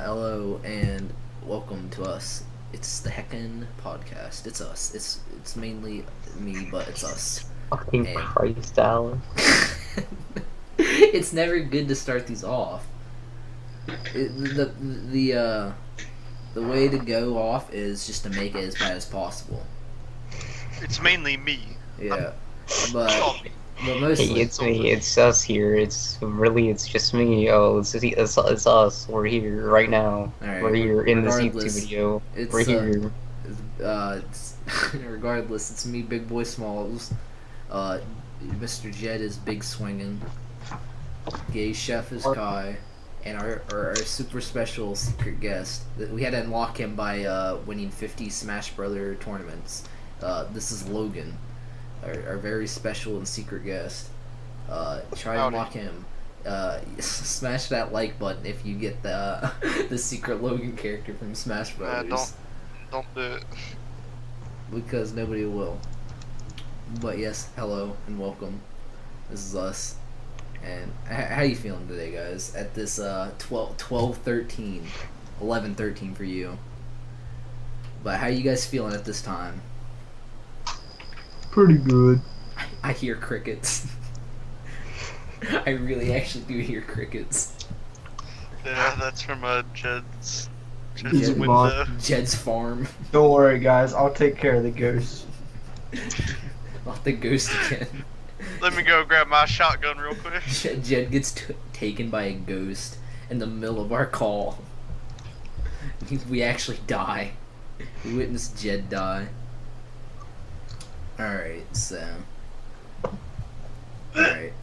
Hello and welcome to us. It's the Heckin' podcast. It's us. It's mainly me, but it's us. Fucking And Christ, Alan. it's never good to start these off. The way to go off is just to make it as bad as possible. It's mainly me. Yeah, Call but me. but Hey, mostly it's me. It's us here. It's just me. Oh, it's us. We're here right now. Alright, We're here in this YouTube regardless, video. it's We're here. it's, regardless, it's me, Big Boy Smalls. Mr. Jed is Big Swingin'. Gay Chef is Kai, and our super special secret guest. We had to unlock him by winning 50 Smash Brother tournaments. This is Logan, our very special and secret guest. Try to unlock him. Smash that like button if you get the the secret Logan character from Smash Brothers. Don't do it. Because nobody will. But yes, hello and welcome. This is us. And how you feeling today, guys? At this 12-13, 11-13 for you. But how you guys feeling at this time? Pretty good. I hear crickets. I really actually do hear crickets. Yeah, that's from Jed's Jed- window. Jed's farm. Don't worry, guys. I'll take care of the ghost. Not the ghost again. Let me go grab my shotgun real quick. Jed gets taken by a ghost in the middle of our call. We actually die. We witness Jed die. Alright, so. Alright.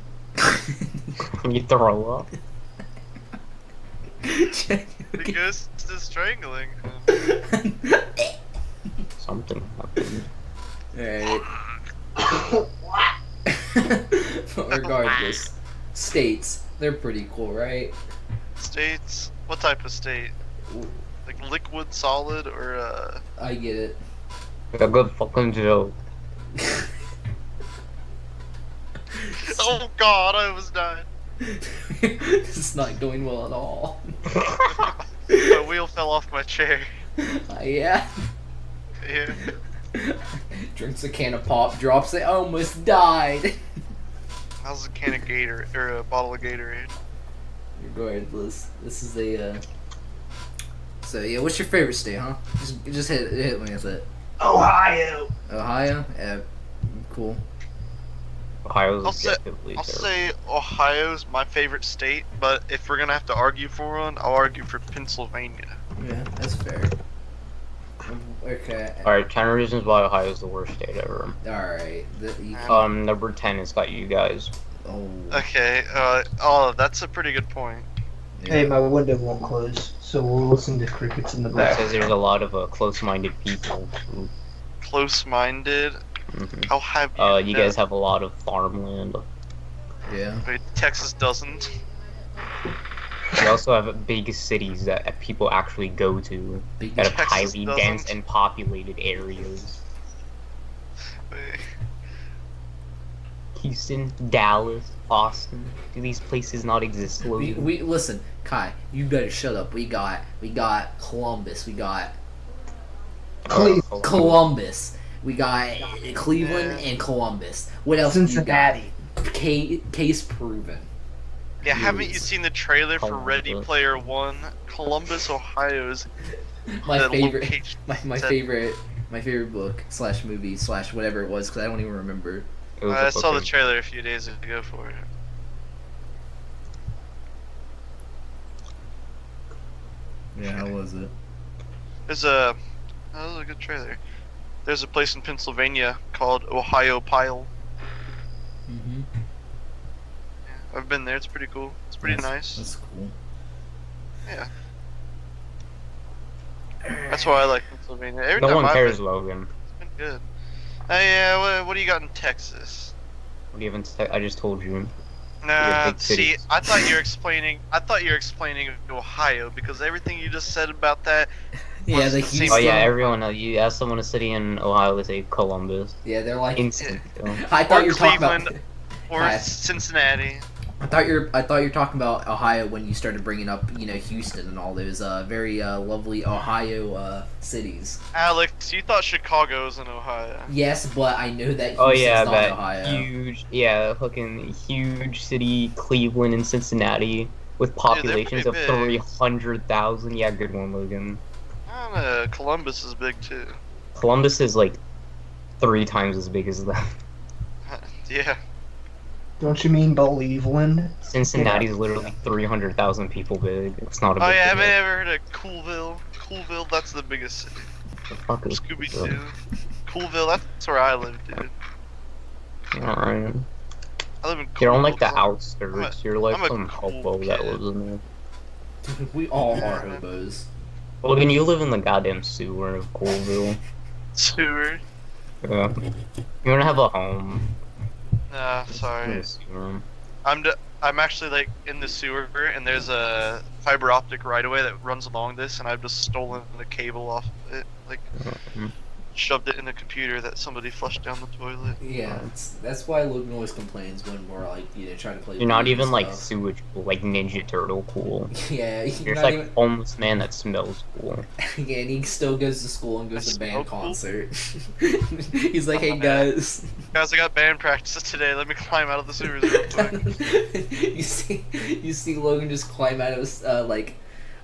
You throw up. The ghost is strangling him. Something happened. Alright. But regardless, states, they're pretty cool, right? States? What type of state? Like liquid, solid, or I get it. A good fucking joke. Oh god, I was dying. This is not going well at all. My wheel fell off my chair. Yeah. Yeah. Drinks a can of pop, drops it, almost died. How's a can of Gator or a bottle of Gatorade? Regardless, this is a. So yeah, what's your favorite state, huh? Just hit me with it. Ohio. Ohio, yeah, cool. Ohio's I'll say objectively I'll terrible. say Ohio's my favorite state, but if we're gonna have to argue for one, I'll argue for Pennsylvania. Yeah, that's fair. Okay. Alright, 10 reasons why Ohio's the worst state ever. All right. Number 10 has got you guys. Oh. Okay, that's a pretty good point. Yeah. Hey, my window won't close, so we'll listen to crickets in the It back. says there's a lot of close-minded people. Ooh. Close-minded. Mhm. How have you? You guys have a lot of farmland. Yeah. Wait, Texas doesn't. We also have big cities that people actually go to Big that have Texas highly doesn't. dense and populated areas. Wait, Houston, Dallas, Austin. Do these places not exist, Logan? We listen, Kai. You better shut up. We got Columbus. We got Columbus. We got Cleveland and Columbus. What else? Cincinnati. You got? Case proven. yeah, haven't you Yes. seen the trailer for Ready Columbus. Player One? Columbus, Ohio is My the favorite. location My set. favorite book / movie / whatever it was because I don't even remember. It was I a saw the fucking- trailer a few days ago for it. Yeah, how was it? That was a good trailer. There's a place in Pennsylvania called Ohio Pile. Mm-hmm. I've been there. It's pretty cool. It's pretty nice. That's cool. Yeah. That's why I like Pennsylvania. Every No time one I've cares, been, Logan. it's been good. Yeah, what do you got in Texas? What do you even say? I just told you. Nah, big see, cities. I thought you were explaining Ohio because everything you just said about that. Yeah, Was the the same- Houston. Oh yeah, everyone. You ask someone a city in Ohio, they say Columbus. Yeah, they're like. Instant. I thought Or you were talking about. Cleveland, or Hi. Cincinnati. I thought you were talking about Ohio when you started bringing up, Houston and all those very lovely Ohio cities. Alex, you thought Chicago was in Ohio. Yes, but I know that Houston's Oh yeah, not that Ohio. fucking huge city, Cleveland and Cincinnati, with populations of pretty big. 300,000. Yeah, good one, Logan. I don't know, Columbus is big too. Columbus is like 3 times as big as that. Yeah. Don't you mean Believeland? Cincinnati's literally 300,000 people big. It's not a big Oh yeah, deal. haven't you ever heard of Coolville? Coolville, that's the biggest city. The fuck is Scooby Coolville? Doo. Coolville, that's where I live, dude. Alright. I live in Coolville. You're on like the 'cause I'm- outskirts. You're like I'm a some cool hobo that kid. lives in there. We all Yeah, are man. hobos. Logan, you live in the goddamn sewer of Coolville. Sewer. Yeah. You wanna have a home? Nah, In sorry. the sewer. I'm actually like in the sewer, and there's a fiber optic right away that runs along this, and I've just stolen the cable off of it, like shoved it in a computer that somebody flushed down the toilet. Yeah, that's why Logan always complains when we're like, trying to play. You're not video even like stuff. sewage cool, like Ninja Turtle cool. Yeah, You're not just like even. homeless man that smells cool. Yeah, and he still goes to school and goes I to band smell cool. concert. He's like, hey guys. Guys, I got band practice today. Let me climb out of the sewers real quick. you see Logan just climb out of like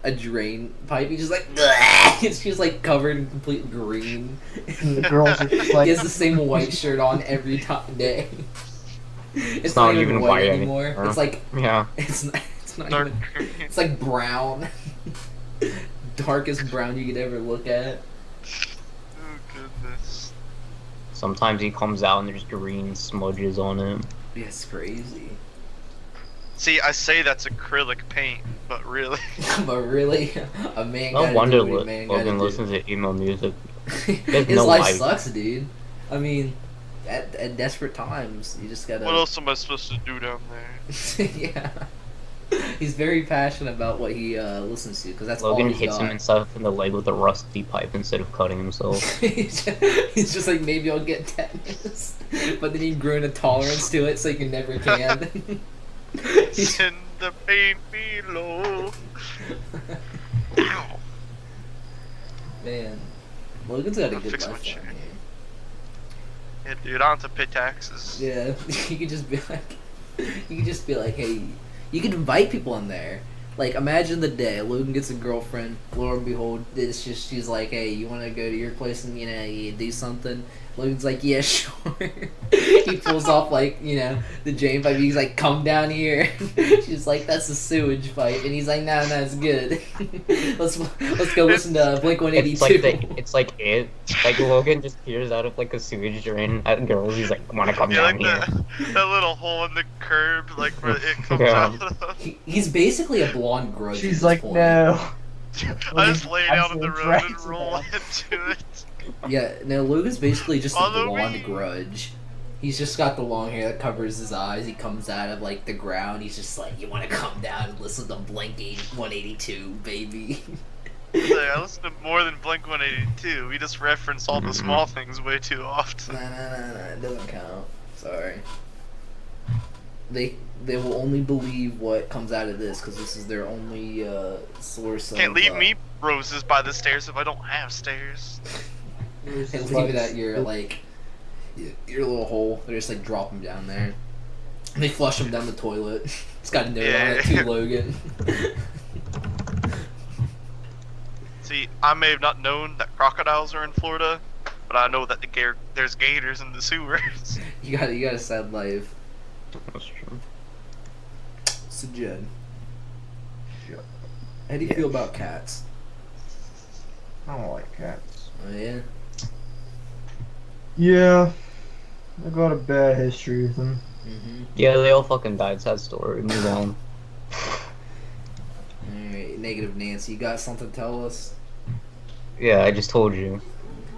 a drain pipe. He's just like, it's just like covered in complete green. And the girls are just He like, has the same white shirt on every day. It's not not even even white white anymore. anymore. It's like Yeah. it's not Dark even. green. It's like brown. Darkest brown you could ever look at. Oh goodness. Sometimes he comes out and there's green smudges on him. Yeah, it's crazy. See, I say that's acrylic paint, but really, But really, a man. No gotta wonder do what a man gotta Logan do. listens to emo music. His no life life. sucks, dude. I mean, at desperate times, you just gotta. what else am I supposed to do down there? Yeah. He's very passionate about what he listens to, because that's all Logan he's hits got. him himself in the leg with a rusty pipe instead of cutting himself. He's just like, maybe I'll get tetanus, but then he'd grow an intolerance to it, so you never can. He's- Send the pain below. Ow. Man, Logan's got a I'll good fix my life chair. down Yeah, dude, I have to pay taxes. here. Yeah, you could just be like, hey, you could invite people in there. Like, imagine the day Logan gets a girlfriend. Lo and behold, it's just she's like, hey, you want to go to your place and you do something? Logan's like, yeah, sure. He pulls off like the drain pipe. He's like, come down here. She's like, that's a sewage pipe, and he's like, no, it's good. let's go listen to Blink 182. It's like like Logan just peers out of like a sewage drain at girls. He's like, wanna come Yeah, down like here? that little hole in the curb, like where it comes Yeah. out of. He's basically a blonde grudge. at she's this like, point. no. I just lay down on the Absolute road and trash roll man. into it. Yeah, no, Logan's basically just a Follow blonde me. grudge. He's just got the long hair that covers his eyes. He comes out of like the ground. He's just like, you want to come down and listen to Blink 182, baby. I listen to more than Blink 182. We just reference all the small things way too often. Nah, it doesn't count. Sorry. They will only believe what comes out of this because this is their only source. Can't of, leave me roses by the stairs if I don't have stairs. They leave it at your like your little hole. They just like drop them down there. And they flush them down the toilet. It's got a note on it Yeah. to Logan. See, I may have not known that crocodiles are in Florida, but I know that there's gators in the sewers. You got a sad life. That's true. So Jed, Sure. how do you feel about cats? I don't like cats. Oh yeah. Yeah. I got a bad history with them. Mm-hmm. Yeah, they all fucking died. Sad story. Move on. Alright, Negative Nancy, you got something to tell us? Yeah, I just told you.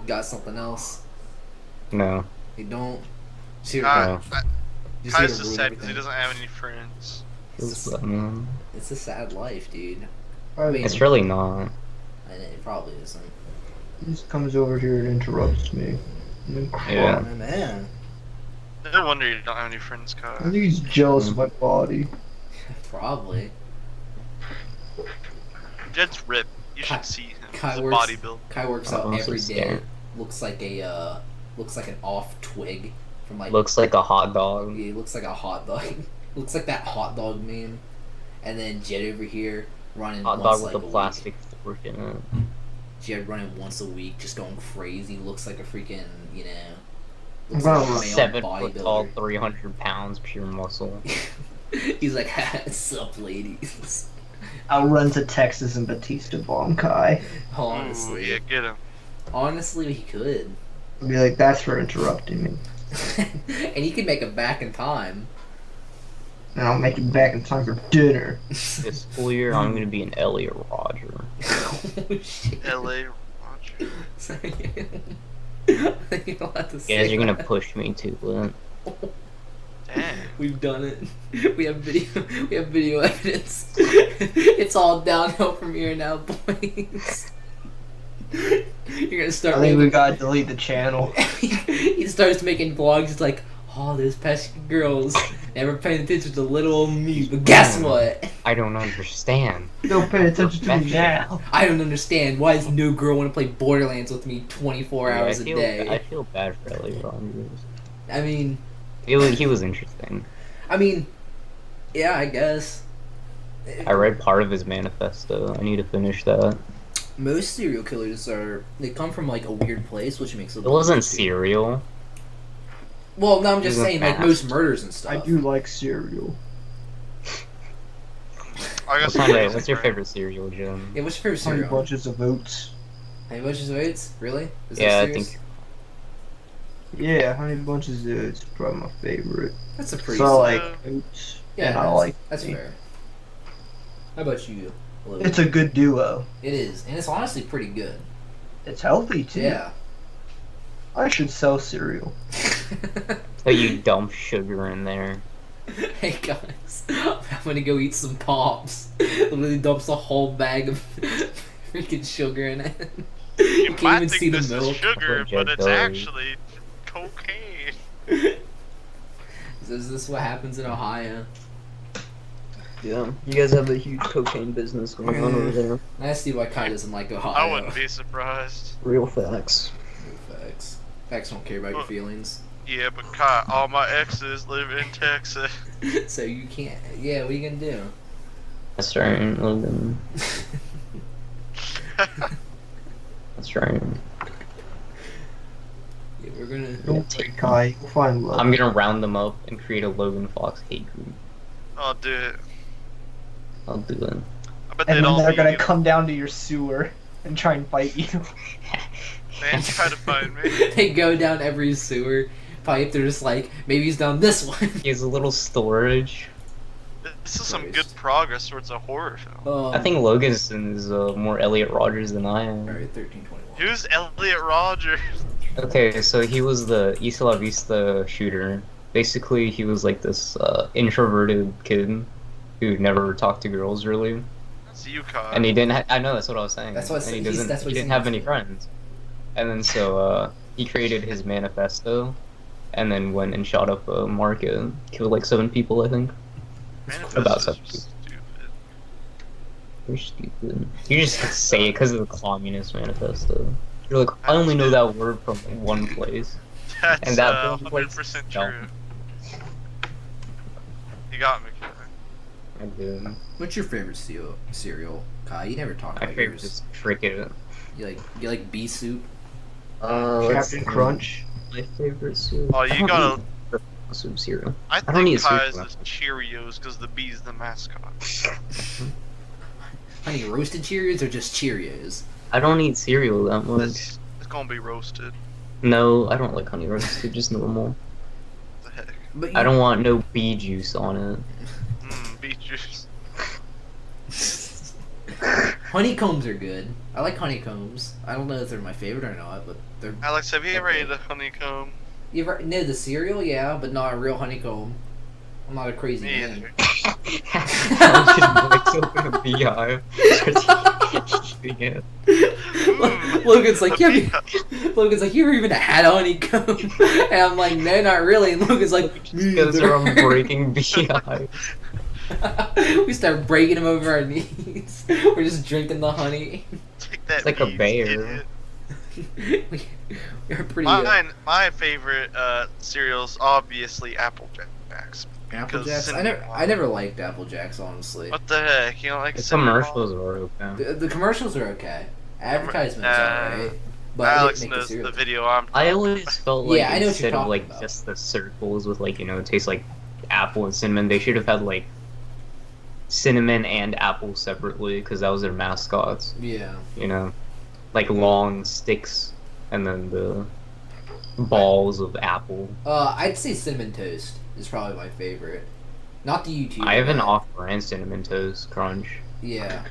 Got something else? No. You don't? Sure. Uh, Just here Ty's to just ruin sad because he everything. doesn't have any friends. It's a, Mm, it's a sad life, dude. I mean- It's really not. And it probably isn't. he just comes over here and interrupts me. And then Yeah. Oh, man. No wonder you don't have any friends, I Kyle. think he's jealous of my body. Probably. Jed's ripped. You should see him. Kai He's a works- bodybuilder. Kai works out Oh, I'm so every day. scared. Looks like an off twig from like. Looks like a hot dog. Yeah, he looks like a hot dog. looks like that hot dog meme. And then Jed over here running Hot once dog with like a a plastic fork in it. week. Jed running once a week, just going crazy. Looks like a freaking, you know. Looks I'm like a gonna male 7 foot tall, bodybuilder. 300 pounds, pure muscle. He's like, sup, ladies. I'll run to Texas and Batista bomb Kai. Ooh, Honestly, yeah, get him. honestly, he could, I'll be like, that's for interrupting me. and he could make it back in time. And I'll make it back in time for dinner. This school year, I'm gonna be an Elliot Roger. Oh shit! LA Roger. Sorry. I think you're allowed to You say guys are gonna that. push me to it. Damn. We've done it. We have video. We have video evidence. It's all downhill from here now, boys. You're gonna start. I think we making- gotta delete the channel. He starts making vlogs. It's like, oh, those pesky girls never paying attention to little old me. But guess what? I don't understand. Don't pay attention to me now. I don't understand. Why does no girl want to play Borderlands with me 24 Yeah, hours a I day? feel bad for Elliot Rogers. I mean, He was interesting. Yeah, I guess. I read part of his manifesto. I need to finish that. Most serial killers they come from like a weird place, which makes it. It wasn't serial. Well, no, I'm just He's a saying, like fast. most murders and stuff. I do like cereal. I got What's, some my, music, what's your right? favorite cereal, Jim? Yeah, what's your favorite Honey cereal? bunches of oats. Honey Bunches of Oats? Really? Is that Yeah, I serious? think. Yeah, honey bunches of oats is probably my favorite. That's a pretty. So I solid- like oats. yeah, and I like. that's fair. How about you? Olivia? It's a good duo. It is, and it's honestly pretty good. It's healthy too. Yeah. I should sell cereal. So you dump sugar in there. Hey guys, I'm gonna go eat some pops. Literally dumps a whole bag of freaking sugar in it. You can't might even think see the this is milk. sugar, That's but what it's Jed does. actually cocaine. Is this what happens in Ohio? Yeah, you guys have a huge cocaine business going on over there. I see why Kai doesn't like Ohio. I wouldn't be surprised. Real facts. Facts. Facts don't care about your feelings. Yeah, but Kai, all my exes live in Texas. So you can't. Yeah, what are you gonna do? That's right, Logan. That's right. Yeah, we're gonna. Don't worry, Kai. You'll find love. I'm gonna round them up and create a Logan Fox hate group. I'll do it. I'll do it. I bet And they'd then all they're be gonna come down to your sewer and try and fight you. Man, try to find me. They go down every sewer pipe. They're just like, maybe he's down this one. He has a little storage. This is some good Christ. progress towards a horror film. I think Logan's is more Elliot Rogers than I am. Alright, 1321. Who's Elliot Rogers? Okay, so he was the Isla Vista shooter. Basically, he was like this introverted kid who never talked to girls really, That's you, Kai. and he didn't. I know that's what I was saying. That's what I and he said, doesn't. that's what He he's didn't have saying. any friends, and then so he created his manifesto, and then went and shot up a market, killed like 7 people, I think. About Manifestos are 7 people. stupid. You're stupid. You just say it because of the communist manifesto. You're like, I only know that word from one place. That's And that one place 100% is true. You got me, Kai. I did. What's your favorite cereal, Kai? You never talk My about favorite yours. is cricket. You like bee soup? Captain Crunch. My favorite soup. Oh, you gotta. Soup cereal. I don't think eat Kai's cereal. is Cheerios because the bee's the mascot. Honey roasted Cheerios or just Cheerios? I don't eat cereal that much. It's gonna be roasted. No, I don't like honey roasted, just normal. What the heck? But I don't want no bee juice on it. Beet juice. Honeycombs are good. I like honeycombs. I don't know if they're my favorite or not, but they're. Like Alex, have you ever Okay. ate a honeycomb? You ever know the cereal? Yeah, but not a real honeycomb. I'm not a crazy Me man. either. I should breaks open a beehive. Starts eating it. Logan's like, A yeah. Logan's like, you ever even had a honeycomb? And I'm like, no, not really. And Logan's like, me Because either. I'm breaking beehives. We start breaking them over our knees. We're just drinking the honey. Take that. It's like a bees, bear. idiot. We're pretty. My favorite cereal's obviously Apple Jacks. Apple because Jacks. cinnamon I never liked Apple Jacks, honestly. What the heck? You don't like The cinnamon commercials roll? are okay. The commercials are okay. Advertisements alright. But Alex I didn't make knows the cereal. the video I'm. I always felt like Yeah, I know what you're instead of talking like about. just the circles with like, you know, it tastes like apple and cinnamon, they should have had like cinnamon and apple separately because that was their mascots. Yeah. You know, like long sticks and then the balls of apple. I'd say cinnamon toast is probably my favorite. Not the YouTube. I have an off-brand cinnamon toast crunch. Yeah.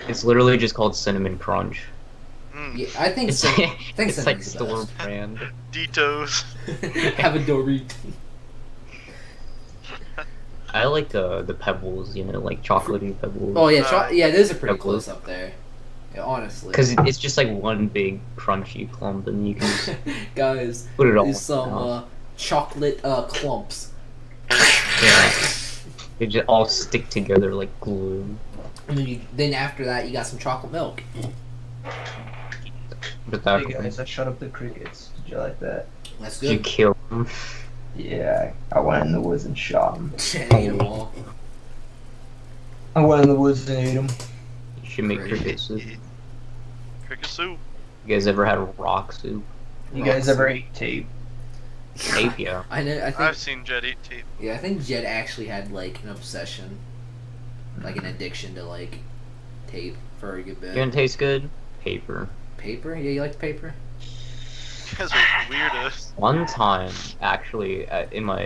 It's literally just called cinnamon crunch. Yeah, I think It's, so. I think it's like cinnamon's the store best. brand. Deto's. Have a Dorit. I like the pebbles, you know, like chocolatey pebbles. Oh yeah, yeah, those are pretty Yeah, close up there. Yeah, honestly. Because it's just like one big crunchy clump, and you can just Guys, put it all. there's some out. chocolate clumps. Yeah. They just all stick together like glue. And then after that, you got some chocolate milk. But that Hey guys, I shut up the crickets. Did you like that? That's you good. kill them. Yeah, I went in the woods and shot them. Ate 'em all. I went in the woods and ate them. You should make Great. cricket soup. Cricket soup. You guys ever had rock soup? You guys ever ate tape? Tape, yeah. I know. I think. I've seen Jed eat tape. Yeah, I think Jed actually had like an obsession, like an addiction to like tape for a good bit. You gonna taste good? Paper. Paper? Yeah, you like paper? You guys are weirdos. One time, actually, in my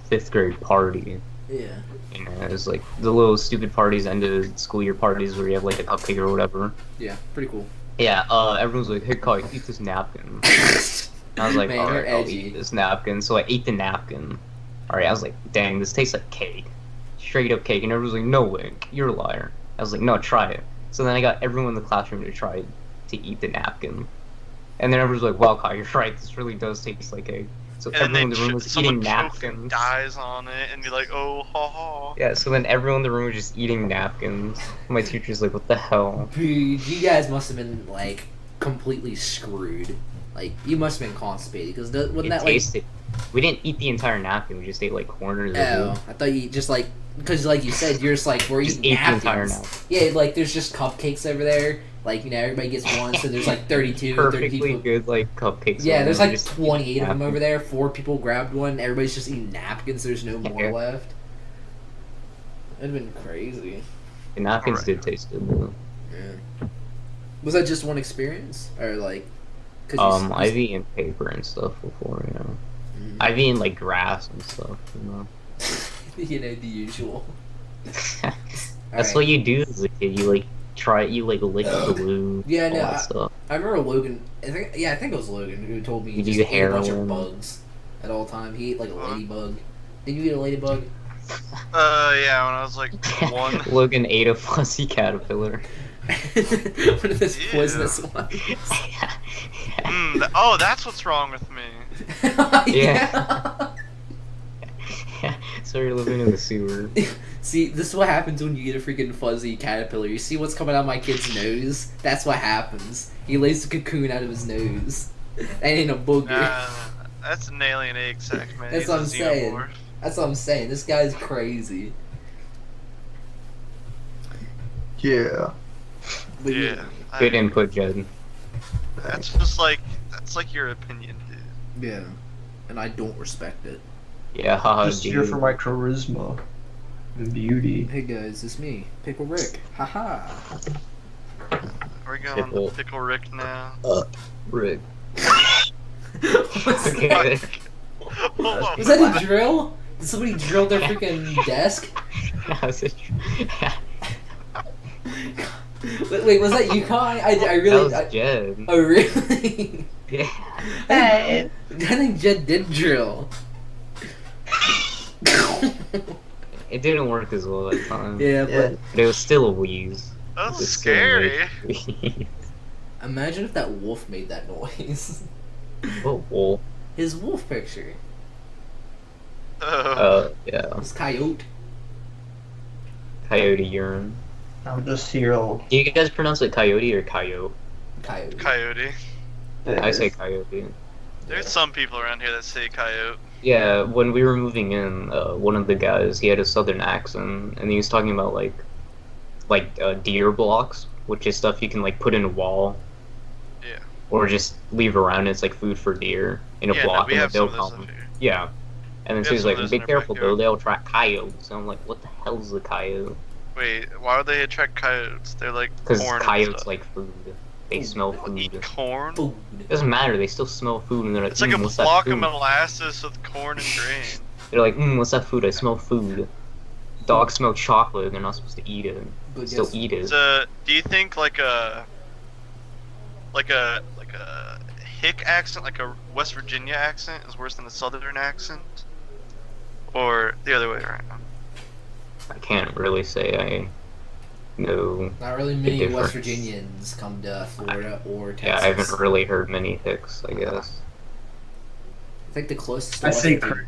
5th grade party, Yeah. you know, it was like the little stupid parties, end of school year parties where you have like a cupcake or whatever. Yeah, pretty cool. Yeah, everyone's like, hey, Kai, eat this napkin. I was like, Man, alright, you're I'll edgy. eat this napkin. So I ate the napkin. Alright, I was like, dang, this tastes like cake. Straight up cake. And everyone's like, no way, you're a liar. I was like, no, try it. So then I got everyone in the classroom to try to eat the napkin. And then everyone's like, wow, Kai, you're right, this really does taste like cake. So And everyone in then the room was someone eating choke and napkins. dies on it, and be like, oh, ha ha. Yeah, so then everyone in the room was just eating napkins. My teacher's like, what the hell? Dude, you guys must have been like completely screwed. Like you must have been constipated because wasn't It that like? tasted. We didn't eat the entire napkin, we just ate like corners of Oh, it. I thought you just like because like you said you're just like we're Just eating ate the entire napkins. napkin. Yeah, like there's just cupcakes over there. Like you know everybody gets one, so there's like 32, 30 Perfectly people. good, like, cupcakes. Yeah, and there's we like just 28 of them napkins. over there. 4 people grabbed one. Everybody's just eating napkins. There's no more Yeah. left. It'd been crazy. The napkins Alright. did taste good though. Yeah. Was that just one experience, or like? 'Cause you I've eaten paper and stuff before, you know. Mm. I've eaten like grass and stuff, you know. you know the usual. That's what you do as a kid. You like you like lick glue. Yeah, all no, that stuff. I remember Logan. I think it was Logan who told me he You just do ate a bunch of heroin. bugs at all time. He ate like a Huh? ladybug. Did you eat a ladybug? Yeah, when I was like 1. Logan ate a fuzzy caterpillar. One of those Ew. poisonous ones. Oh, that's what's wrong with me. Yeah. So you're living in the sewer. See, this is what happens when you get a freaking fuzzy caterpillar. You see what's coming out my kid's nose? That's what happens. He lays a cocoon out of his nose. That ain't a booger. That's an alien egg sac, man. That's He's what a I'm saying. xenomorph. That's what I'm saying. This guy's crazy. Yeah. But Yeah. Good input, Jed. That's like your opinion, dude. Yeah. And I don't respect it. Yeah, haha, Just here dude. for my charisma and beauty. Hey guys, it's me, Pickle Rick. Haha. We're going Pickle. Pickle Rick now. Rick. Was Okay. Hold on. that a drill? Did somebody drill their freaking desk? Wait, was that you, Kai? I That really. was Jed. Oh, really? Yeah. I think Jed did drill. It didn't work as well that time. Yeah, Yeah. but But it was still a wheeze. That It was was still a scary. wheeze. imagine if that wolf made that noise. What wolf? His wolf picture. Oh. Yeah. His coyote. Coyote urine. I'm just here all Do you guys pronounce it coyote or coyote? Coyote. Coyote. I say coyote. There's some people around here that say coyote. Yeah, when we were moving in, one of the guys, he had a southern accent, and he was talking about deer blocks, which is stuff you can like put in a wall. Yeah. Or just leave around. It's like food for deer in a Yeah, no, block, we and have they'll some of those come. stuff here. Yeah, and then We so have he's some of like, those "Be in our careful though, backyard. they'll attract coyotes." And I'm like, "What the hell's a coyote?" Wait, why would they attract coyotes? They're like Because corn and coyotes stuff. like food. They smell food. Eat corn? Food. It doesn't matter. They still smell food, and they're like, It's like a "What's that block of food?" molasses with corn and grain. They're like, "What's that food? I smell food." Dogs smell chocolate. They're not supposed to eat it. But Still guess- eat it. So, do you think like a hick accent, like a West Virginia accent, is worse than a Southern accent, or the other way around? I can't really say I know. Not really many difference. West Virginians come to Florida or Texas. Yeah, I haven't really heard many hicks, I guess. I think the closest to I West say Virginia-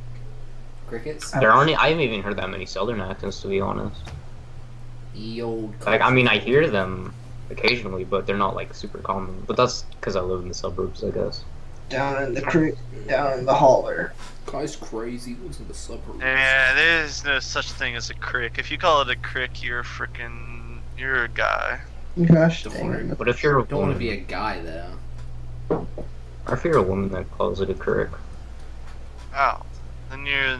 crickets. There aren't. I haven't even heard that many southern accents, to be honest. Ye old. Like, I mean, I hear them occasionally, but they're not like super common. But that's because I live in the suburbs, I guess. down in the creek, down in the holler. Guy's crazy. Lives in the suburbs. Yeah, there's no such thing as a crick. If you call it a crick, you're a guy. Gosh Don't dang worry. it. But if you're a Don't want woman, to be a guy though. or if you're a woman that calls it a crick, Oh, then you're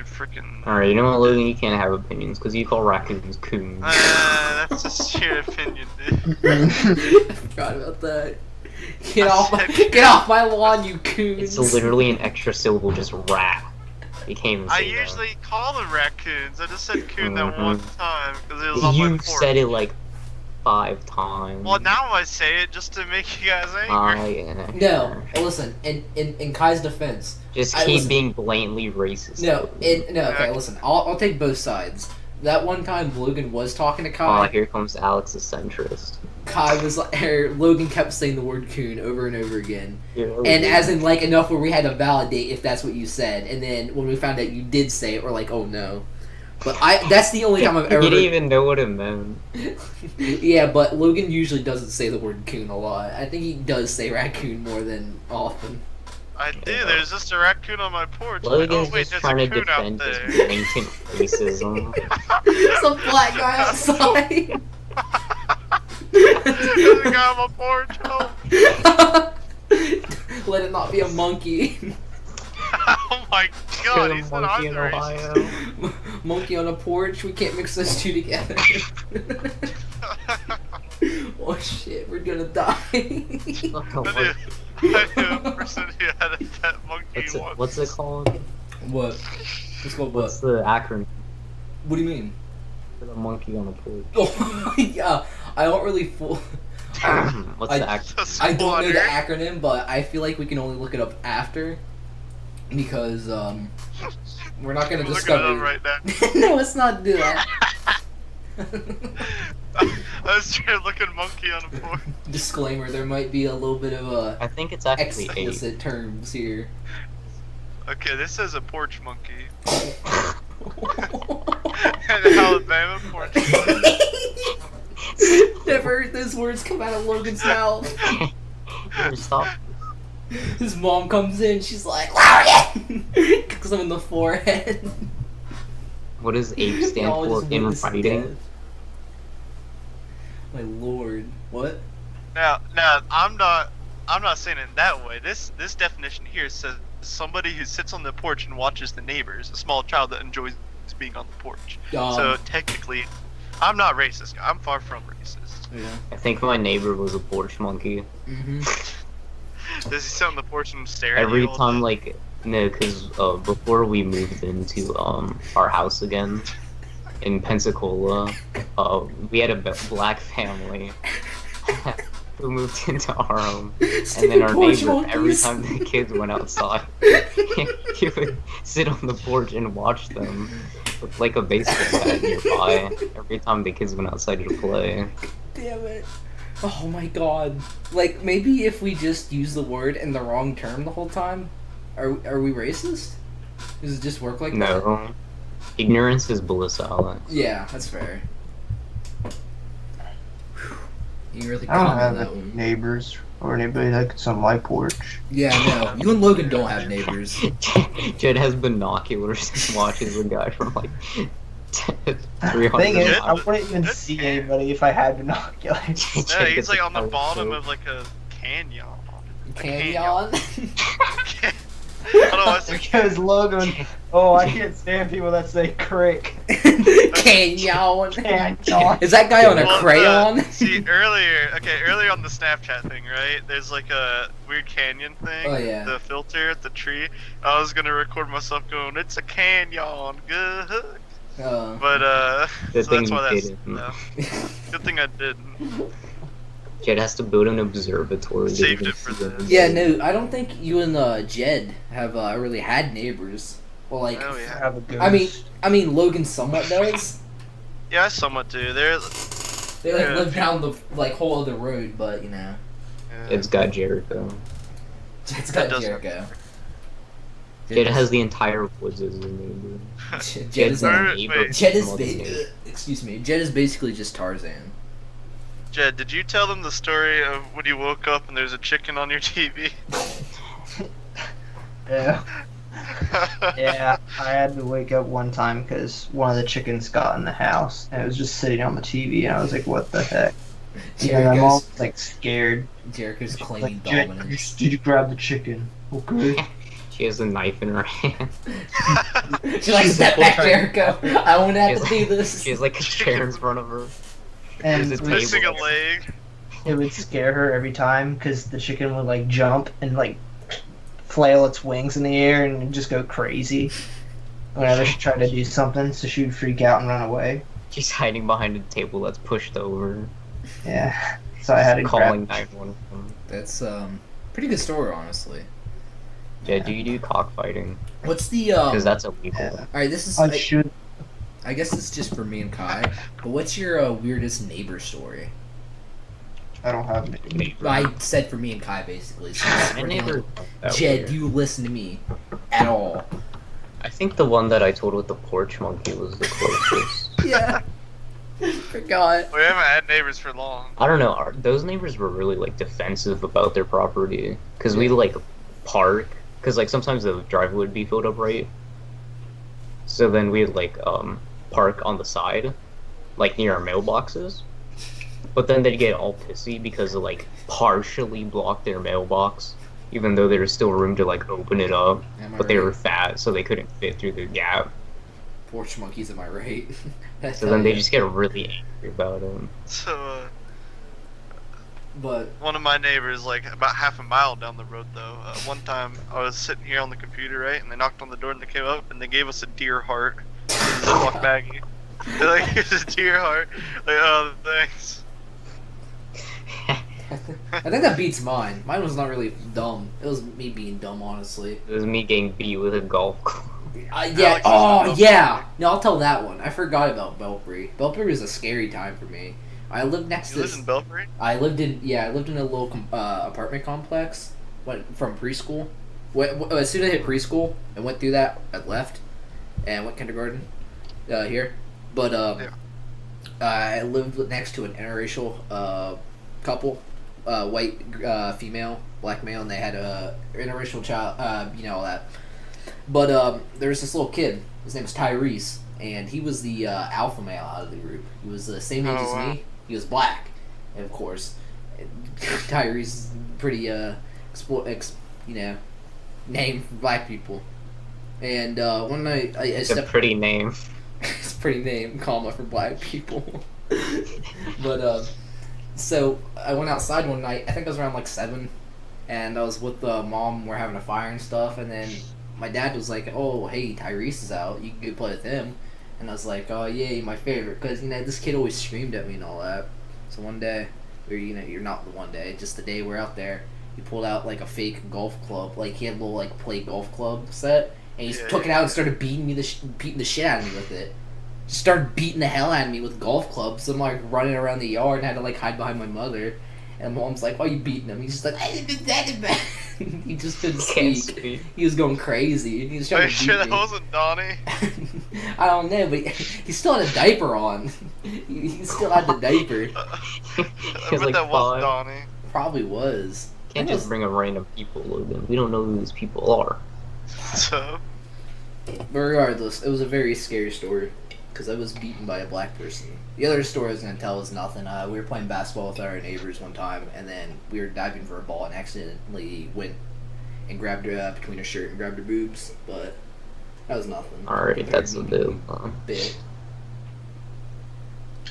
freaking. all right, you know what, Logan, you can't have opinions because you call raccoons coons. That's just your opinion, dude. I forgot about that. Get off my lawn, you coons. It's literally an extra syllable, just rat. You can't even I say that. usually call them raccoons. I just said coon that Mhm. one time because it was on my You porch. said it like 5 times. Well, now I say it just to make you guys angry. Yeah. No, listen. In Kai's defense, Just I keep listen- being blatantly racist. no. Okay. Yeah. Listen. I'll take both sides. That one time Logan was talking to Oh, Kai. here comes Alex the centrist. Kai was like, Logan kept saying the word coon over and over again, Yeah, and as in like enough where we had to validate if that's what you said. And then when we found out you did say it, we're like, oh no. But that's the only time I've ever. He didn't even know what it meant. Yeah, but Logan usually doesn't say the word coon a lot. I think he does say raccoon more than often. I do. Yeah. There's just a raccoon on my porch. I'm Logan's like, oh wait, just there's trying a to coon out defend his there. blatant racism. There's a black guy outside. There's a guy on my porch. Oh. Let it not be a monkey. Oh my god, he's not monkey in racist. Ohio. Monkey on a porch. We can't mix those two together. Oh shit, we're gonna die. I knew a person who had a pet monkey once. What's it called? What? It's called What's what? the acronym What do you mean? for the monkey on the porch? Oh yeah, I don't really full. What's the acronym? I don't know the Squatter. acronym, but I feel like we can only look it up after, because we're not gonna I'm looking it discover. up right now. No, let's not do that. I was trying to look at monkey on a porch. Disclaimer: there might be a little bit of I think it's actually 8. explicit terms here. Okay, this says a porch monkey. An Alabama porch monkey. Never heard those words come out of Logan's mouth. Stop. His mom comes in, she's like, Logan! Kicks him in the forehead. What does ape stand Y'all for just in witnessed writing? death. My lord. What? Now, I'm not saying it in that way. This definition here says somebody who sits on the porch and watches the neighbors, a small child that enjoys being on the porch. So technically, I'm not racist. I'm far from racist. Yeah. I think my neighbor was a porch monkey. Mm-hmm. Does he sit on the porch and stare at Every you all time, day? like, no, because before we moved into our house again in Pensacola, we had a black family who moved into our home, and then our neighbor, every time the kids went outside, he would sit on the porch and watch them with like a baseball bat nearby every time the kids went outside to play. Damn it. Oh my god. Like, maybe if we just use the word in the wrong term the whole time, are we racist? Does it just work like that? No, ignorance is bliss, Alex. Yeah, that's fair. You really I don't comment on have that any one. neighbors or anybody that's on my porch. Yeah, no. You and Logan don't have neighbors. Jed has binoculars and watches a guy from like Thing 300 is, Jed- I miles. wouldn't even Jed see can't. anybody if I had binoculars. No, Jed he's gets like a on the bottom telescope. of like a canyon. Canyon. I don't know. I said Because Logan, oh, I can't stand people that say crick. Canyon. Canyon. Is that guy on a Well, crayon? see, earlier on the Snapchat thing, right? There's like a weird canyon thing. Oh, yeah. The filter at the tree. I was gonna record myself going, "It's a canyon, good." But Good so thing that's you why that's. didn't. No. Good thing I didn't. Jed has to build an observatory. to Saved even it for see this. Yeah, no, I don't think you and Jed have really had neighbors. Well, like, Oh yeah. Have a ghost. I mean, Logan somewhat does. Yeah, I somewhat do. They're. They like Yeah. live down the like whole other road, but you know, Jed's got Jericho. Jed's That got does Jericho. Jed has the entire woods as a neighbor. Jed is Jed's a Wait, neighbor. wait. Jed is from the excuse me. Jed is basically just Tarzan. Jed, did you tell them the story of when you woke up and there's a chicken on your TV? Yeah. Yeah, I had to wake up one time because one of the chickens got in the house and it was just sitting on the TV, and I was like, "What the heck?" Yeah, my mom was like scared. Jericho's claiming Like, "Jed, dominance. did you grab the chicken? Okay." She has a knife in her hand. She's like, step back, Jericho. I won't have to do this. She has like a chair in front of her. And There's a it would- Missing a table. leg. it would scare her every time because the chicken would like jump and like flail its wings in the air and just go crazy whenever she tried to do something. So she would freak out and run away. She's hiding behind a table that's pushed over. Yeah, so I had to Calling grab. 911. That's pretty good story, honestly. Yeah, do you do cockfighting? What's the Because that's illegal. Yeah. All right, this is. I should. I guess it's just for me and Kai. But what's your weirdest neighbor story? I don't have any. Neighbor. I said for me and Kai basically. So My neighbor. that Jed, weird. you listen to me at all? I think the one that I told with the porch monkey was the closest. Yeah. Forgot. We haven't had neighbors for long. I don't know. Those neighbors were really like defensive about their property because we like park because like sometimes the driveway would be filled up, right? So then we'd like park on the side, like near our mailboxes. But then they'd get all pissy because it like partially blocked their mailbox, even though there was still room to like open it up. Am I But they right? were fat, so they couldn't fit through the gap. Porch monkeys, am I right? That's So then they hell just get really angry about it. So But one of my neighbors, like about half a mile down the road though, one time I was sitting here on the computer, right, and they knocked on the door and they came up and they gave us a deer heart. Ziploc baggie. They're like, here's a deer heart. Like, oh, thanks. I think that beats mine. Mine was not really dumb. It was me being dumb, honestly. It was me getting beat with a golf club. Yeah. Alex is Oh, a yeah. No, I'll tell that one. I forgot about Belpre. Belpre was a scary time for me. I lived next You to live this. in Belfry? I lived in a little apartment complex. Went from preschool. As soon as I hit preschool, I went through that. I left and went kindergarten here. But I lived next to an interracial couple, white female, black male, and they had a interracial child. You know all that. But there was this little kid. His name was Tyrese, and he was the alpha male out of the group. He was the same age Oh, as wow. me. He was black, and of course, Tyrese is pretty name for black people. And one night I It's a stepped. pretty name. It's a pretty name, comma, for black people. But so I went outside one night. I think I was around like 7, and I was with mom. We're having a fire and stuff, and then my dad was like, "Oh, hey, Tyrese is out. You can go play with him." And I was like, "Oh, yeah, my favorite," because this kid always screamed at me and all that. So one day, or you're not the one day, just the day we're out there, he pulled out like a fake golf club. Like he had a little like play golf club set, and he Yeah, took it yeah. out and started beating the shit out of me with it. Just started beating the hell out of me with golf clubs. So I'm like running around the yard and had to like hide behind my mother. And mom's like, "Why are you beating him?" He's just like, "I didn't do that." He just couldn't Can't speak. speak. He was going crazy. He was Are trying you to sure beat that me. wasn't Donnie? I don't know, but he still had a diaper on. He still had the diaper. I He was bet like that was 5. Donnie. Probably was. Can't That just was- bring up random people, Logan. We don't know who these people are. So, But regardless, it was a very scary story because I was beaten by a black person. The other story I was gonna tell is nothing. We were playing basketball with our neighbors one time, and then we were diving for a ball and accidentally went and grabbed her between her shirt and grabbed her boobs. But that was nothing. Alright, that's a bit. Bit.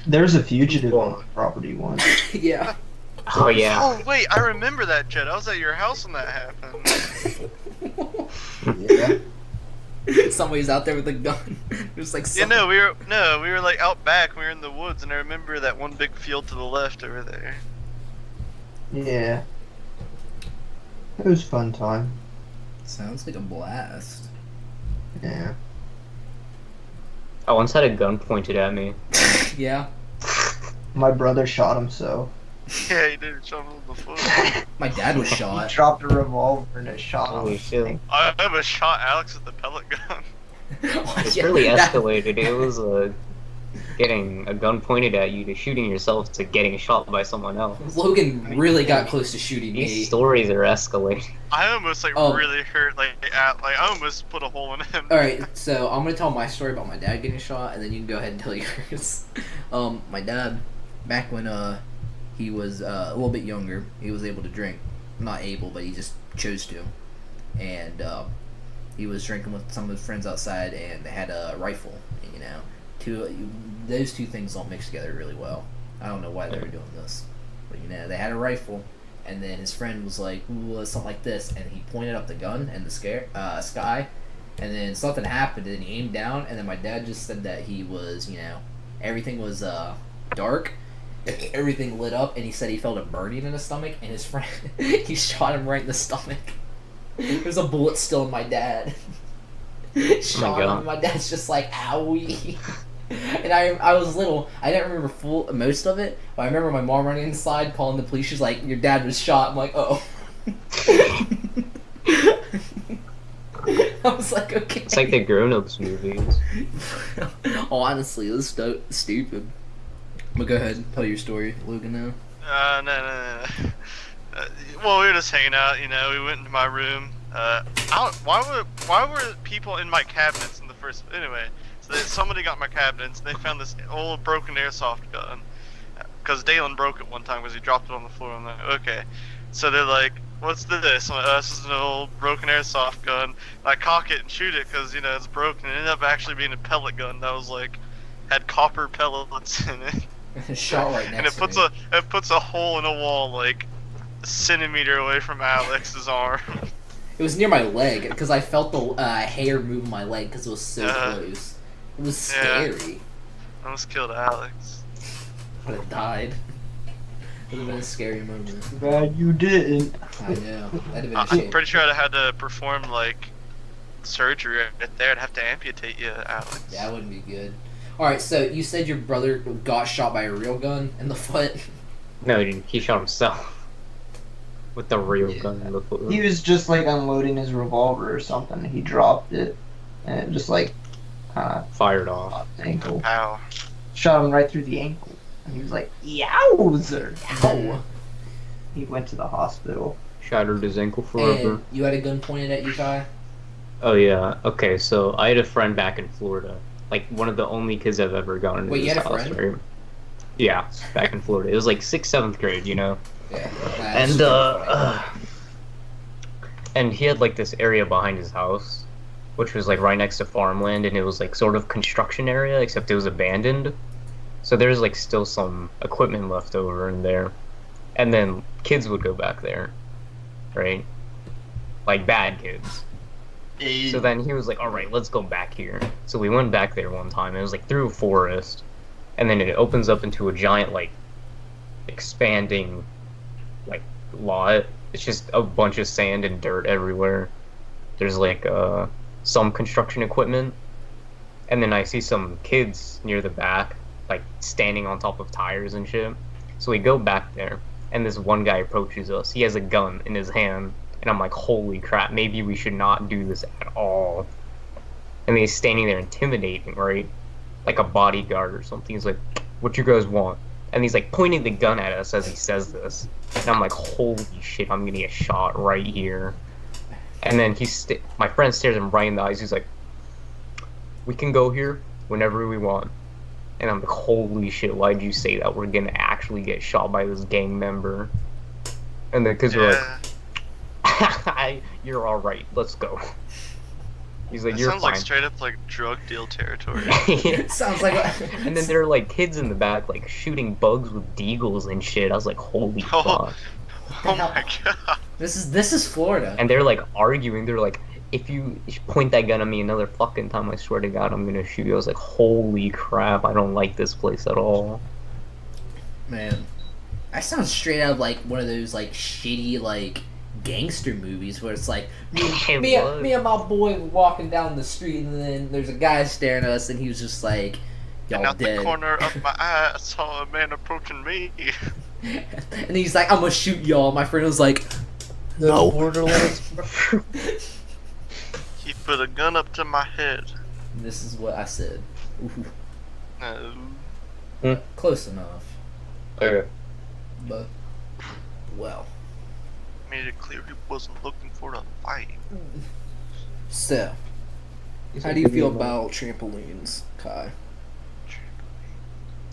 There's a fugitive on the property once. Yeah. Oh yeah. oh wait, I remember that, Jed. I was at your house when that happened. Yeah. Somebody's out there with a gun. There's like Yeah, no, we were like out back. We were in the woods, and I remember that one big field to the left over there. Yeah. It was a fun time. Sounds like a blast. Yeah. I once had a gun pointed at me. Yeah. My brother shot himself. Yeah, he did shot him in the foot. My dad was He shot. dropped a revolver and it shot him. Holy shit. I almost shot Alex with the pellet gun. It's Yeah, really that- escalated. It was getting a gun pointed at you to shooting yourself to getting shot by someone else. Logan really got close to shooting These me. stories are escalating. I almost like Oh. really hurt. Like I almost put a hole in him. Alright, so I'm gonna tell my story about my dad getting shot, and then you can go ahead and tell yours. My dad, back when he was a little bit younger, he was able to drink. Not able, but he just chose to. And he was drinking with some of his friends outside, and they had a rifle. And, those two things don't mix together really well. I don't know why they were doing this, but they had a rifle. And then his friend was like, "Ooh, something like this," and he pointed up the gun in the sky, and then something happened, and he aimed down, and then my dad just said that he was, everything was dark, everything lit up, and he said he felt a burning in his stomach, and his friend, he shot him right in the stomach. There's a bullet still in my dad. Shot him, God. and my dad's just like, "Owie." And I was little. I didn't remember most of it, but I remember my mom running inside, calling the police. She's like, "Your dad was shot." I'm like, "Oh." I was like, "Okay." It's like the grown-ups movies. Honestly, it was stupid. But go ahead, tell your story, Logan. Now. No. Well, we were just hanging out. We went into my room. Why were people in my cabinets in the first? Anyway. So somebody got my cabinets, and they found this old broken airsoft gun. Because Dalen broke it one time because he dropped it on the floor. I'm like, okay. So they're like, "What's this?" I'm like, "Oh, this is an old broken airsoft gun." And I cock it and shoot it because, it's broken. It ended up actually being a pellet gun that was like, had copper pellets in it. Shot right And next it puts to me. it puts a hole in a wall like a centimeter away from Alex's arm. It was near my leg because I felt the hair move my leg because it was so Uh-huh. close. It was Yeah. scary. I almost killed Alex. But it died. It would have been a scary moment. Bad you didn't. I know. That'd have been a I'm shame. pretty sure I'd had to perform like surgery right there. I'd have to amputate you, Alex. That wouldn't be good. Alright, so you said your brother got shot by a real gun in the foot. No, he shot himself with the real Yeah. gun in the foot. He was just like unloading his revolver or something. He dropped it and it just like Fired off. caught his ankle. Ow. Shot him right through the ankle. And he was like, "Yowzer!" Ow! He went to the hospital. Shattered his ankle forever. And you had a gun pointed at you, Kai? Oh yeah. Okay, so I had a friend back in Florida. Like one of the only kids I've ever gotten into Wait, you his had a house. friend? Right? Yeah, back in Florida. It was like 6th, 7th grade, Yeah. And and he had like this area behind his house, which was like right next to farmland, and it was like sort of construction area, except it was abandoned. So there's like still some equipment left over in there, and then kids would go back there, right? Like bad kids. So then he was like, "All right, let's go back here." So we went back there one time. It was like through a forest, and then it opens up into a giant like expanding like lot. It's just a bunch of sand and dirt everywhere. There's like some construction equipment, and then I see some kids near the back, like standing on top of tires and shit. So we go back there, and this one guy approaches us. He has a gun in his hand, And I'm like, holy crap, maybe we should not do this at all. And then he's standing there intimidating, right? Like a bodyguard or something. He's like, what you guys want? And he's like pointing the gun at us as he says this. And I'm like, holy shit, I'm gonna get shot right here. And then my friend stares him right in the eyes. He's like, we can go here whenever we want. And I'm like, holy shit, why'd you say that? We're gonna actually get shot by this gang member. And then, cause we're like, you're alright, let's go. He's like, that you're sounds fine. like straight up like drug deal territory. Sounds like. And then there are like kids in the back like shooting bugs with deagles and shit. I was like, holy fuck. Oh my god. This is Florida. And they're like arguing. They're like, if you point that gun at me another fucking time, I swear to God, I'm gonna shoot you. I was like, holy crap, I don't like this place at all. Man, that sounds straight out of like one of those like shitty like gangster movies where it's like me and my boy were walking down the street and then there's a guy staring at us and he was just like, y'all And out dead. the corner of my eye, I saw a man approaching me. And he's like, I'm gonna shoot y'all. My friend was like, no. He put a gun up to my head. This is what I said. Ooh, No. close enough. Okay. But, well. Made it clear he wasn't looking for a fight. So, how do you feel about trampolines, Kai?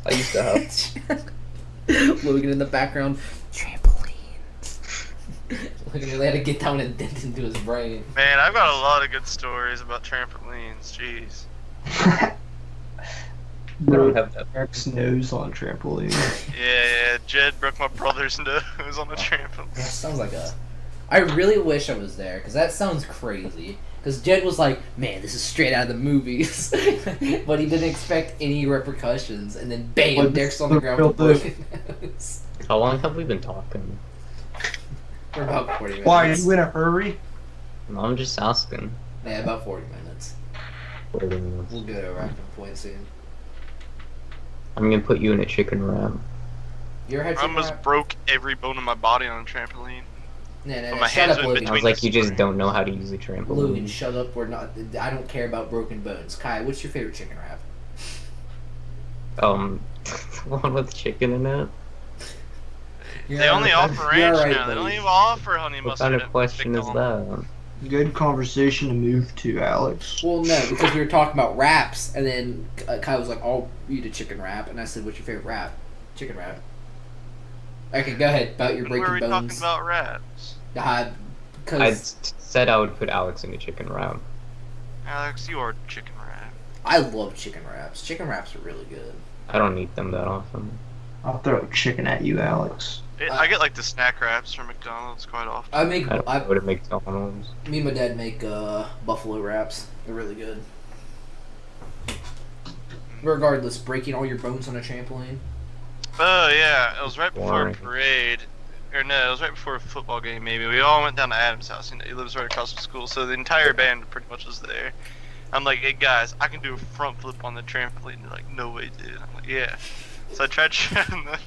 I used to have. Logan in the background, trampolines. Logan really had to get down and dent into his brain. Man, I've got a lot of good stories about trampolines. Jeez. I don't have that. Eric's nose on a trampoline. Yeah, Jed broke my brother's nose on the That trampoline. sounds like a... I really wish I was there, because that sounds crazy. Because Jed was like, man, this is straight out of the movies. But he didn't expect any repercussions. And then bam, Well, Derek's on the ground with a broken nose. How long have we been talking? For about 40 minutes. Why, are you in a hurry? No, I'm just asking. Yeah, about 40 minutes. We'll get a wrapping point soon. I'm gonna put you in a chicken wrap. You ever had I chicken almost wrap? broke every bone in my body on a trampoline. No, my shut hands up, were in Logan. I was like, you just don't know how to use a trampoline. Logan, shut up. We're not. I don't care about broken bones. Kai, what's your favorite chicken wrap? One with chicken in it. They only offer ranch now. They don't even offer honey What mustard. kind of question is that? Good conversation to move to, Alex. Well, no, because we were talking about wraps, and then Kai was like, "I'll eat a chicken wrap," and I said, "What's your favorite wrap?" Chicken wrap. Okay, go ahead about your When were breaking we bones. talking about rats? I Because said I would put Alex in a chicken wrap. Alex, you are chicken rat. I love chicken wraps. Chicken wraps are really good. I don't eat them that often. I'll throw chicken at you, Alex. I get like the snack wraps from McDonald's quite often. I make. I don't go to McDonald's. Me and my dad make buffalo wraps. They're really good. Regardless, breaking all your bones on a trampoline. Oh yeah, it was right before Boring. a parade. Or no, it was right before a football game maybe. We all went down to Adam's house. He lives right across from school, so the entire band pretty much was there. I'm like, hey guys, I can do a front flip on the trampoline. They're like, no way, dude. I'm like, yeah. So I tried showing them,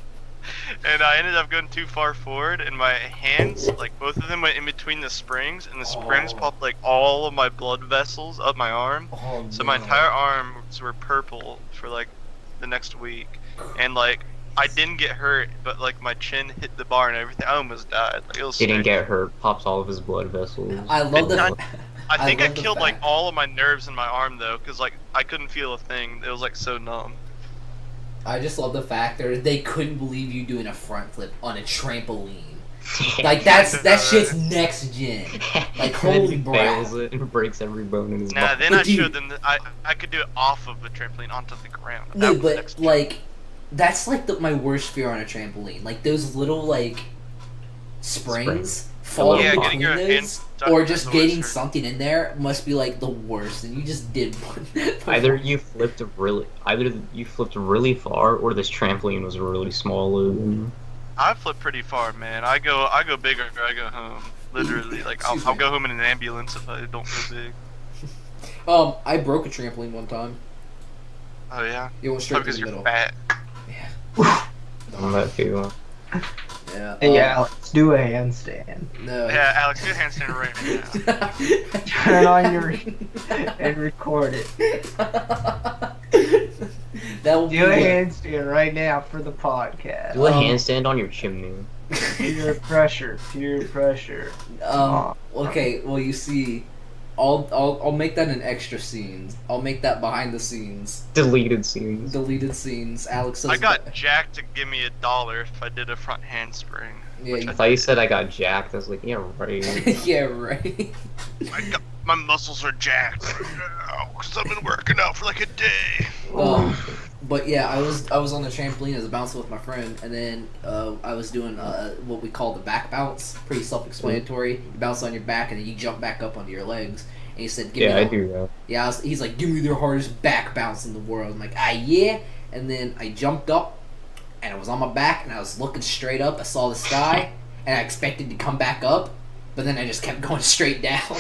and I ended up going too far forward, and my hands, like both of them went in between the springs, and the springs popped like all of my blood vessels up my arm. Oh, So my entire arms were purple for like the next week, and like I didn't get hurt, but like my chin hit the bar and everything. I almost died. Like, it was He didn't scary. get hurt. Pops all of his blood vessels. I love the. I think I love the killed like fact- all of my nerves in my arm though, cause like I couldn't feel a thing. It was like so numb. I just love the fact that they couldn't believe you doing a front flip on a trampoline. Like that shit's next gen. Like, And then holy he crap. fails it and breaks every bone in his Nah, body. then But I dude- showed them that I could do it off of a trampoline onto the ground. That No, was but next gen. like, that's like my worst fear on a trampoline. Like those little like springs falling Yeah, between getting your those, hands stuck or in just the getting oyster. something in there must be like the worst. And you just did one. Either you flipped really far, or this trampoline was really small. Logan. I flip pretty far, man. I go big or I go home. Literally, like I'll, Excuse I'll me. go home in an ambulance if I don't go big. I broke a trampoline one time. Oh yeah. It went straight Probably through because the you're middle. fat. Yeah. On that too. Yeah. Yeah. Hey, Alex, do a handstand. No. Yeah, Alex, do a handstand right now. Turn on your and record it. That will Do a be handstand right now for the podcast. Do a handstand on your chimney. Peer pressure. Peer pressure. Okay. Well, you see, I'll make that an extra scenes. I'll make that behind the scenes. Deleted scenes. Deleted scenes. Alex says I got Jack to give me $1 if I did a front handspring. Yeah, I thought you said I got jacked. I was like, yeah, right. yeah, right. My muscles are jacked right now because I've been working out for like a day. But yeah, I was on the trampoline as a bouncer with my friend, and then I was doing what we call the back bounce. Pretty self-explanatory. You bounce on your back, and then you jump back up onto your legs. And he said, "Give me I do that. Yeah, he's like, "Give me the hardest back bounce in the world." I'm like, yeah. And then I jumped up, and I was on my back, and I was looking straight up. I saw the sky, and I expected to come back up, but then I just kept going straight down.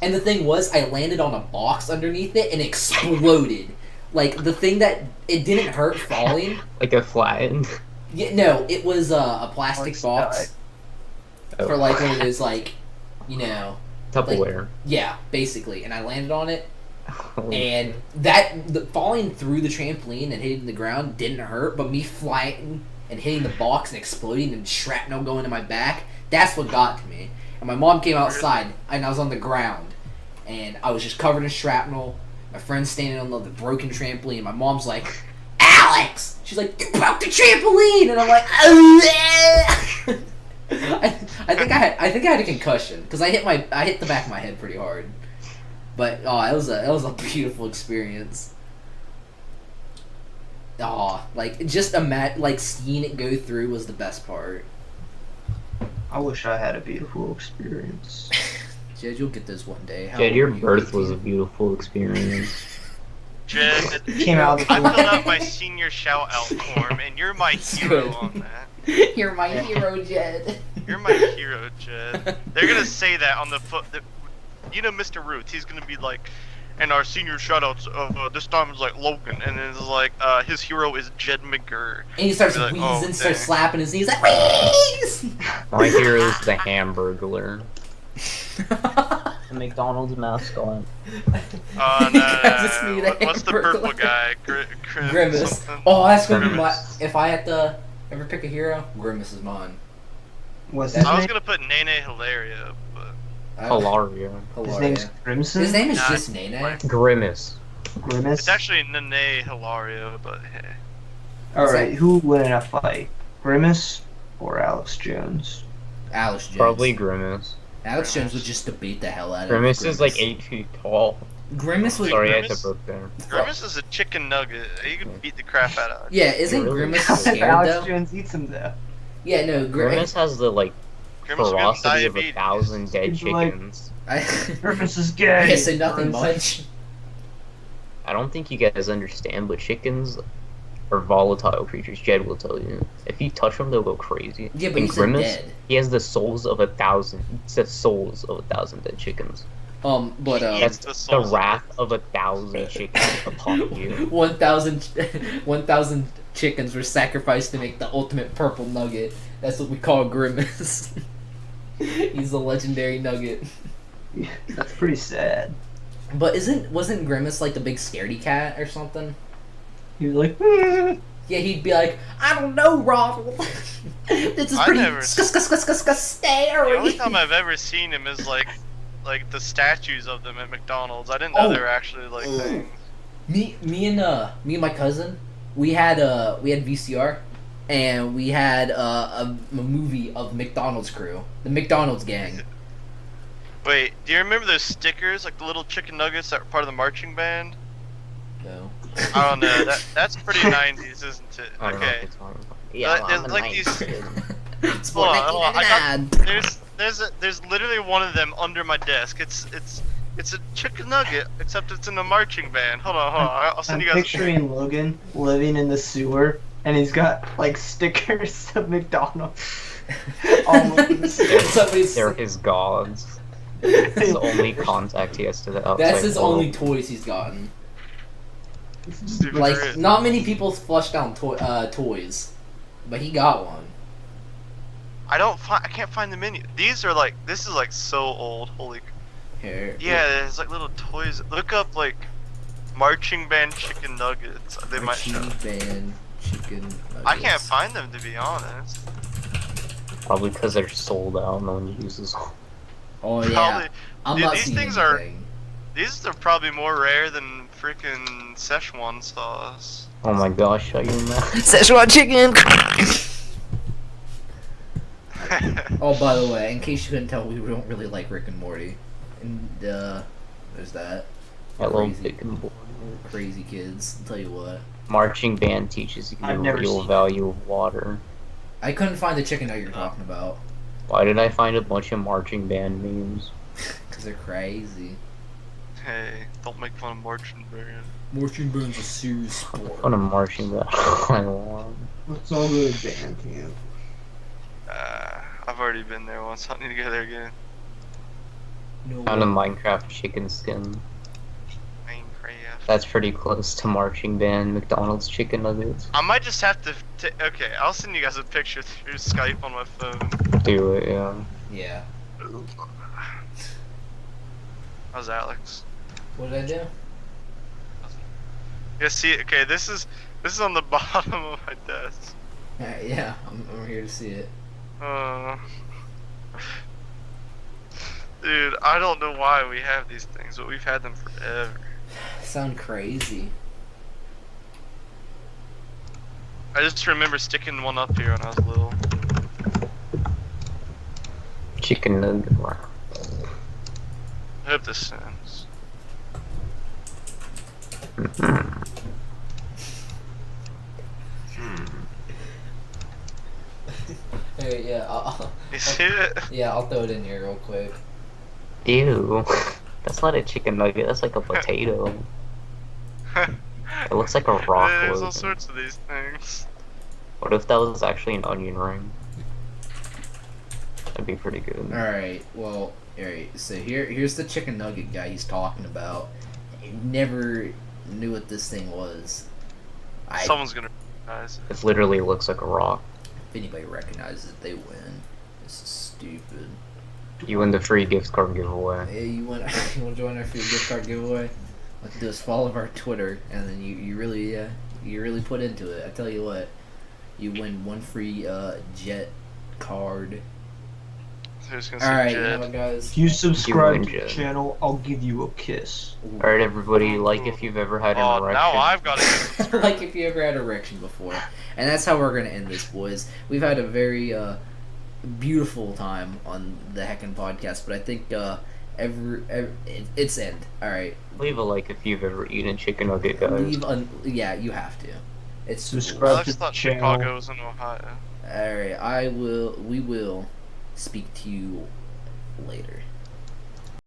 And the thing was, I landed on a box underneath it, and it exploded. Like, the thing that, it didn't hurt falling. Like a flattened? Yeah, no, it was a plastic box. Oh. For like one of those, like, you know. Tupperware. Like, yeah, basically. And I landed on it. And falling through the trampoline and hitting the ground didn't hurt, but me flying and hitting the box and exploding and shrapnel going to my back, that's what got to me. And my mom came outside, and I was on the ground. And I was just covered in shrapnel. My friend's standing on the broken trampoline. My mom's like, "Alex!" She's like, "You broke the trampoline!" And I'm like, "Oh, I think I had a concussion because I hit the back of my head pretty hard. But it was a beautiful experience. Like just like seeing it go through was the best part. I wish I had a beautiful experience. Jed, you'll get this one day. How Jed, old your are you? birth 18? was a beautiful experience. Jed, Came out of the I filled out my senior shout out form, and you're my hero on that. You're my hero, Jed. You're my hero, Jed. They're gonna say that on the foot. You know, Mr. Roots, he's gonna be like, and our senior shoutouts this time is like Logan, and it's like his hero is Jed McGurr. And he starts Like, wheezing, oh, starts dang. slapping his knees like, "Wheeze!" My hero is the Hamburglar. The McDonald's mascot. No. Just me, the What's the Hamburglar. purple guy? Grimace. Something? Oh, that's gonna be Grimace. my. If I had to ever pick a hero, Grimace is mine. What's his I was name? gonna put Nene Hilaria, but Hilaria. His name's Crimson? His name is Nah, just Nene. Grimace. Grimace? it's actually Nene Hilaria, but hey. Alright, who would win in a fight? Grimace or Alex Jones? Alex Jones. Probably Grimace. Alex Jones would just debate the hell out of Grimace is like 8 feet tall. Grimace would. Sorry, I had to Grimace? burp there. Grimace is a chicken nugget. You can beat the crap out of it. Yeah, isn't Really? Grimace If scared Alex though? Jones eats him though. Yeah, no, Grimace has the like Grimace will give him ferocity of diabetes. 1,000 dead He's like- chickens. Grimace is gay. Yeah, so nothing much. I don't think you guys understand, but chickens are volatile creatures. Jed will tell you. If you touch them, they'll go crazy. Yeah, but And he's Grimace, dead. he has the souls of 1,000. It's the souls of 1,000 dead chickens. But That's the the souls of wrath of 1,000 chickens upon you. 1,000 chickens were sacrificed to make the ultimate purple nugget. That's what we call Grimace. He's a legendary nugget. Yeah, that's pretty sad. But wasn't Grimace like the big scaredy cat or something? He was like, Yeah, he'd be like, "I don't know, Ronald. This is I pretty never- scary." The only time I've ever seen him is like the statues of them at McDonald's. I didn't know Oh. they were actually like things. Me and my cousin, we had VCR, and we had a movie of McDonald's crew, the McDonald's gang. Wait, do you remember those stickers, like the little chicken nuggets that were part of the marching band? No. I don't know. That's pretty 90s, isn't it? I don't know what Okay. you're talking about. Yeah, There's I'm a like 90s these- kid. Hold on, hold on. I got 1999. there's literally one of them under my desk. It's a chicken nugget, except it's in a marching band. Hold on. I'll send I'm you guys. picturing Logan living in the sewer, and he's got like stickers of McDonald's all over the sewer. Somebody's- They're his gods. It's the only contact he has to the outside That's his world. only toys he's gotten. Super Like, great. not many people flush down toys, but he got one. I can't find the menu. These are like, this is like so old. Holy. Here. Yeah, there's like little toys. Look up like marching band chicken nuggets. They might show. Marching band chicken nuggets. I can't find them to be honest. Probably because they're sold out. No one uses them. Oh yeah. Probably. I'm Dude, not these seeing things anything. These are probably more rare than freaking Szechuan sauce. Oh my gosh, shut your mouth. Szechuan chicken. Oh, by the way, in case you couldn't tell, we don't really like Rick and Morty, and there's that. I love Crazy. Dick and Boy. Crazy kids. I'll tell you what. Marching band teaches you I've the never real seen value of water. I couldn't find the chicken nugget you're talking about. Why did I find a bunch of marching band memes? Because they're crazy. Hey, don't make fun of marching band. Marching band's a serious sport. What a marching band I want. Let's all go to band camp. I've already been there once. I need to go there again. No Found a way. Minecraft chicken skin. Minecraft. That's pretty close to marching band McDonald's chicken nuggets. I might just have to. Okay, I'll send you guys a picture through Skype on my phone. Do it, yeah. Yeah. How's Alex? What did I do? Yeah, see, okay, this is on the bottom of my desk. Yeah, I'm here to see it. Dude, I don't know why we have these things, but we've had them forever. Sound crazy. I just remember sticking one up here when I was little. Chicken nugget. I hope this sends. Hey, yeah, You see it? yeah, I'll throw it in here real quick. Ew. That's not a chicken nugget, that's like a potato. It looks like a rock. There's all looking. sorts of these things. What if that was actually an onion ring? That'd be pretty good. Alright, well, alright, so here's the chicken nugget guy he's talking about. I never knew what this thing was. Someone's gonna recognize it. It literally looks like a rock. If anybody recognizes it, they win. This is stupid. You win the free gift card giveaway. Hey, you want to join our free gift card giveaway? What to do is follow our Twitter, and then you really put into it. I tell you what, you win one free jet card. Who's gonna say All right, you Jed? know what, guys? If you subscribe to You the win, channel, I'll give you a kiss. Alright, everybody, like if you've ever had an Oh, erection. now I've got it. Like if you ever had erection before, and that's how we're gonna end this, boys. We've had a very beautiful time on the Heckin' podcast, but I think it's end. All right, Leave a like if you've ever eaten chicken nugget, guys. yeah, you have to. It's Subscribe. I just thought Channel. Chicago was in Ohio. All right, we will speak to you later.